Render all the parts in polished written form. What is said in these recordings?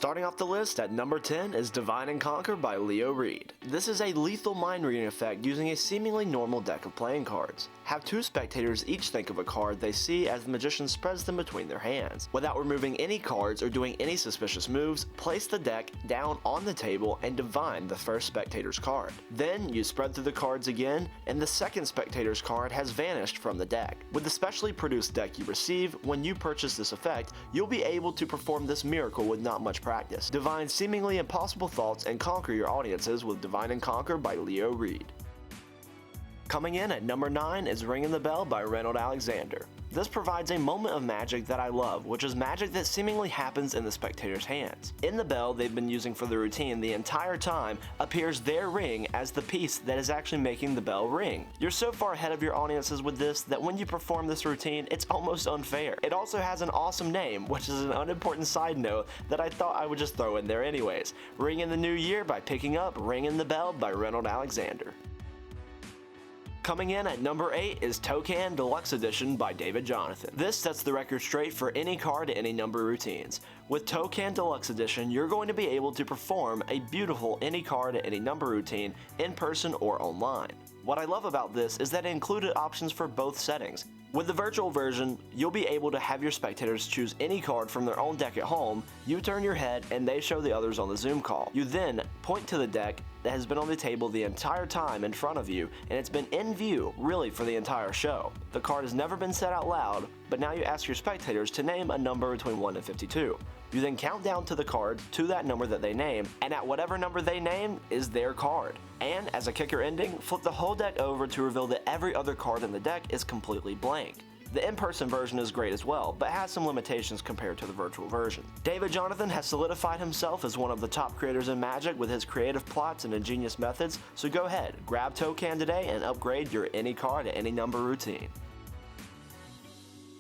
Starting off the list at number 10 is Divide and Conquer by Leo Reed. This is a lethal mind reading effect using a seemingly normal deck of playing cards. Have two spectators each think of a card they see as the magician spreads them between their hands. Without removing any cards or doing any suspicious moves, place the deck down on the table and divine the first spectator's card. Then you spread through the cards again and the second spectator's card has vanished from the deck. With the specially produced deck you receive, when you purchase this effect, you'll be able to perform this miracle with not much practice. Divine seemingly impossible thoughts and conquer your audiences with Divide and Conquer by Leo Reed. Coming in at number 9 is Ringing the Bell by Reynold Alexander. This provides a moment of magic that I love, which is magic that seemingly happens in the spectator's hands. In the bell they've been using for the routine the entire time appears their ring as the piece that is actually making the bell ring. You're so far ahead of your audiences with this that when you perform this routine, it's almost unfair. It also has an awesome name, which is an unimportant side note that I thought I would just throw in there anyways. Ring in the New Year by picking up Ringing the Bell by Reynold Alexander. Coming in at number 8 is Toucan Deluxe Edition by David Jonathan. This sets the record straight for any card to any number routines. With Toucan Deluxe Edition, you're going to be able to perform a beautiful any card to any number routine in person or online. What I love about this is that it included options for both settings. With the virtual version, you'll be able to have your spectators choose any card from their own deck at home, you turn your head and they show the others on the Zoom call. You then point to the deck that has been on the table the entire time in front of you and it's been in view really for the entire show. The card has never been said out loud, but now you ask your spectators to name a number between 1 and 52. You then count down to the card to that number that they name, and at whatever number they name is their card. And as a kicker ending, flip the whole deck over to reveal that every other card in the deck is completely blank. The in-person version is great as well, but has some limitations compared to the virtual version. David Jonathan has solidified himself as one of the top creators in Magic with his creative plots and ingenious methods, so go ahead, grab Toucan today and upgrade your any card at any number routine.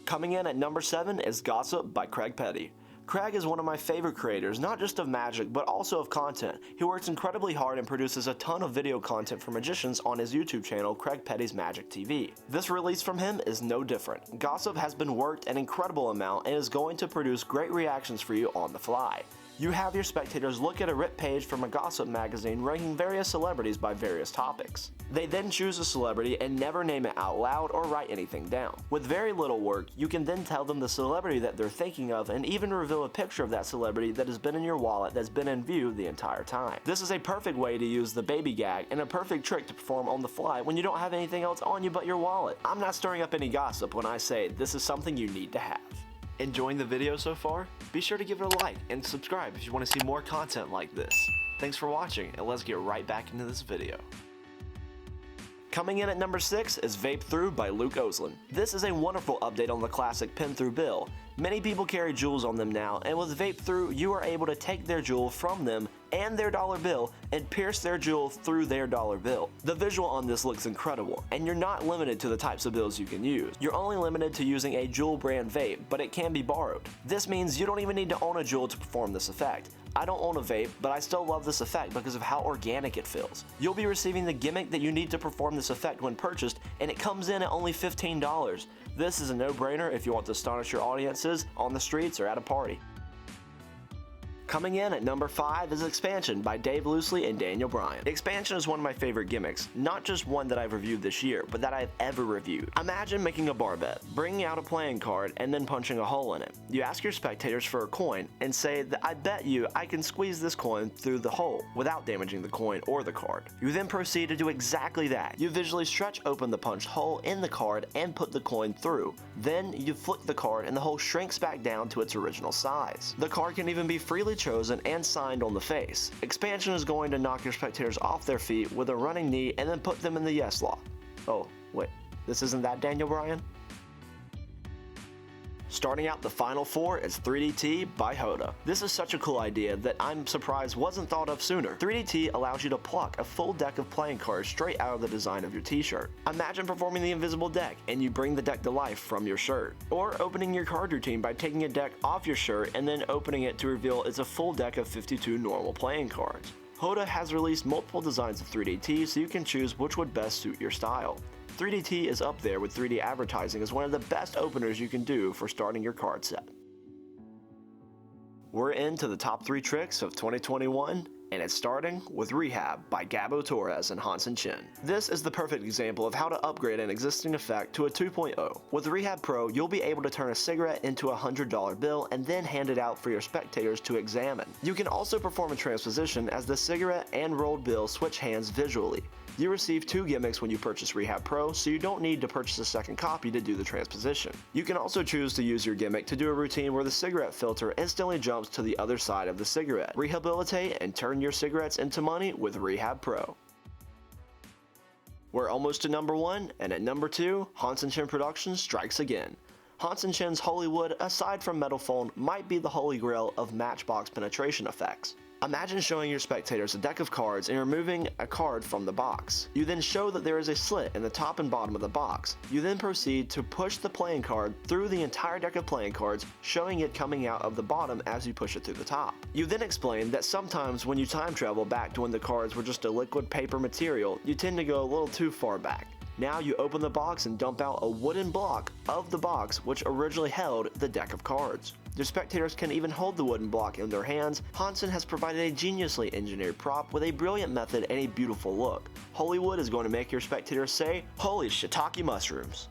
Coming in at number 7 is Gossip by Craig Petty. Craig is one of my favorite creators, not just of magic, but also of content. He works incredibly hard and produces a ton of video content for magicians on his YouTube channel, Craig Petty's Magic TV. This release from him is no different. Gossip has been worked an incredible amount and is going to produce great reactions for you on the fly. You have your spectators look at a ripped page from a gossip magazine ranking various celebrities by various topics. They then choose a celebrity and never name it out loud or write anything down. With very little work, you can then tell them the celebrity that they're thinking of and even reveal a picture of that celebrity that has been in your wallet that's been in view the entire time. This is a perfect way to use the baby gag and a perfect trick to perform on the fly when you don't have anything else on you but your wallet. I'm not stirring up any gossip when I say this is something you need to have. Enjoying the video so far? Be sure to give it a like and subscribe if you want to see more content like this. Thanks for watching, and let's get right back into this video. Coming in at number 6 is Vape Through by Luke Oslin. This is a wonderful update on the classic pin through bill. Many people carry jewels on them now, and with Vape Through you are able to take their jewel from them and their dollar bill and pierce their jewel through their dollar bill. The visual on this looks incredible, and you're not limited to the types of bills you can use. You're only limited to using a jewel brand vape, but it can be borrowed. This means you don't even need to own a jewel to perform this effect. I don't own a vape, but I still love this effect because of how organic it feels. You'll be receiving the gimmick that you need to perform this effect when purchased, and it comes in at only $15. This is a no-brainer if you want to astonish your audiences on the streets or at a party. Coming in at number 5 is Expansion by Dave Loosely and Daniel Bryan. Expansion is one of my favorite gimmicks, not just one that I've reviewed this year, but that I've ever reviewed. Imagine making a bar bet, bringing out a playing card, and then punching a hole in it. You ask your spectators for a coin and say that I bet you I can squeeze this coin through the hole without damaging the coin or the card. You then proceed to do exactly that. You visually stretch open the punched hole in the card and put the coin through. Then you flick the card and the hole shrinks back down to its original size. The card can even be freely chosen and signed on the face. Expansion is going to knock your spectators off their feet with a running knee and then put them in the yes lock. Oh, wait, this isn't that Daniel Bryan? Starting out the final 4 is 3DT by Hoda. This is such a cool idea that I'm surprised wasn't thought of sooner. 3DT allows you to pluck a full deck of playing cards straight out of the design of your t-shirt. Imagine performing the invisible deck and you bring the deck to life from your shirt. Or opening your card routine by taking a deck off your shirt and then opening it to reveal it's a full deck of 52 normal playing cards. Hoda has released multiple designs of 3DT so you can choose which would best suit your style. 3DT is up there with 3D advertising as one of the best openers you can do for starting your card set. We're into the top 3 tricks of 2021, and it's starting with Rehab by Gabo Torres and Hansen Chin. This is the perfect example of how to upgrade an existing effect to a 2.0. With Rehab Pro, you'll be able to turn a cigarette into a $100 bill and then hand it out for your spectators to examine. You can also perform a transposition as the cigarette and rolled bill switch hands visually. You receive 2 gimmicks when you purchase Rehab Pro, so you don't need to purchase a second copy to do the transposition. You can also choose to use your gimmick to do a routine where the cigarette filter instantly jumps to the other side of the cigarette. Rehabilitate and turn your cigarettes into money with Rehab Pro. We're almost to number 1, and at number 2, Hansen Chin Productions strikes again. Hansen Chin's Holy Wood, aside from Metal Phone, might be the holy grail of matchbox penetration effects. Imagine showing your spectators a deck of cards and removing a card from the box. You then show that there is a slit in the top and bottom of the box. You then proceed to push the playing card through the entire deck of playing cards, showing it coming out of the bottom as you push it through the top. You then explain that sometimes when you time travel back to when the cards were just a liquid paper material, you tend to go a little too far back. Now you open the box and dump out a wooden block of the box which originally held the deck of cards. Your spectators can even hold the wooden block in their hands. Hansen has provided a geniusly engineered prop with a brilliant method and a beautiful look. Hollywood is going to make your spectators say, "Holy shiitake mushrooms."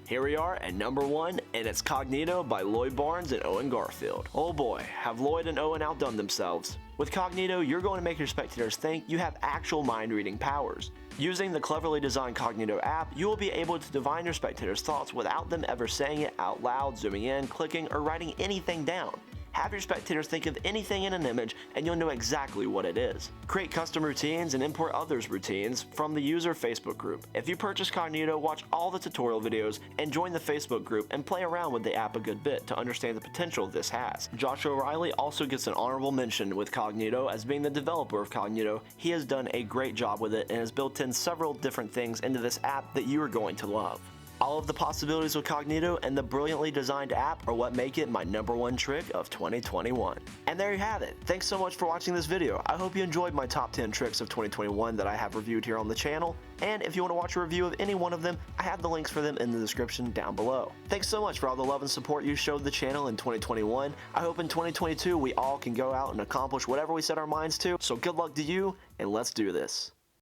Here we are at number 1, and it's Cognito by Lloyd Barnes and Owen Garfield. Oh boy, have Lloyd and Owen outdone themselves. With Cognito, you're going to make your spectators think you have actual mind-reading powers. Using the cleverly designed Cognito app, you will be able to divine your spectators' thoughts without them ever saying it out loud, zooming in, clicking, or writing anything down. Have your spectators think of anything in an image and you'll know exactly what it is. Create custom routines and import others' routines from the user Facebook group. If you purchase Cognito, watch all the tutorial videos and join the Facebook group and play around with the app a good bit to understand the potential this has. Joshua Riley also gets an honorable mention with Cognito as being the developer of Cognito. He has done a great job with it and has built in several different things into this app that you are going to love. All of the possibilities with Cognito and the brilliantly designed app are what make it my number 1 trick of 2021. And there you have it. Thanks so much for watching this video. I hope you enjoyed my top 10 tricks of 2021 that I have reviewed here on the channel. And if you want to watch a review of any one of them, I have the links for them in the description down below. Thanks so much for all the love and support you showed the channel in 2021. I hope in 2022 we all can go out and accomplish whatever we set our minds to. So good luck to you, and let's do this.